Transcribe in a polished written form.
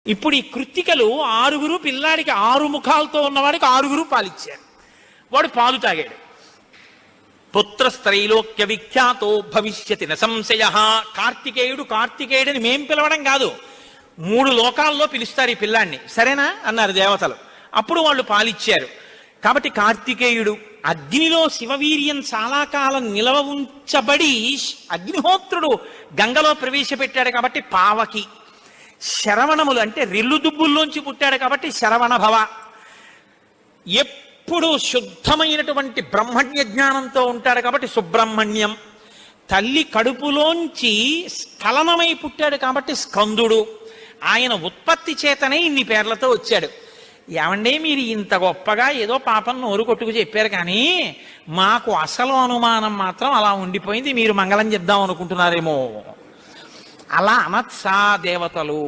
ఇప్పుడు ఈ కృత్తికలు 6 పిల్లాడికి 6 ముఖాలతో ఉన్నవాడికి 6 పాలిచ్చారు. వాడు పాలు తాగాడు. పుత్రస్త్రైలోక్య విఖ్యాతో భవిష్యతి న సంశయ. కార్తికేయుడని మేం పిలవడం కాదు, 3 లోకాల్లో పిలుస్తారు ఈ పిల్లాన్ని. సరేనా అన్నారు దేవతలు. అప్పుడు వాళ్ళు పాలిచ్చారు. కాబట్టి కార్తికేయుడు అగ్నిలో శివవీర్యం చాలా కాలం నిలవ ఉంచబడి అగ్నిహోత్రుడు గంగలో ప్రవేశపెట్టాడు కాబట్టి పావకి. శరవణములు అంటే రెల్లు దుబ్బుల్లోంచి పుట్టాడు కాబట్టి శరవణ భవ. ఎప్పుడు శుద్ధమైనటువంటి బ్రహ్మణ్య జ్ఞానంతో ఉంటాడు కాబట్టి సుబ్రహ్మణ్యం. తల్లి కడుపులోంచి స్ఖలనమై పుట్టాడు కాబట్టి స్కందుడు. ఆయన ఉత్పత్తి చేతనే ఇన్ని పేర్లతో వచ్చాడు. ఏమంటే మీరు ఇంత గొప్పగా ఏదో పాపం నోరు కొట్టుకు చెప్పారు, కానీ మాకు అసలు అనుమానం మాత్రం అలా ఉండిపోయింది. మీరు మంగళం చెప్దాం అనుకుంటున్నారేమో. అలా అనత్సా దేవతలు.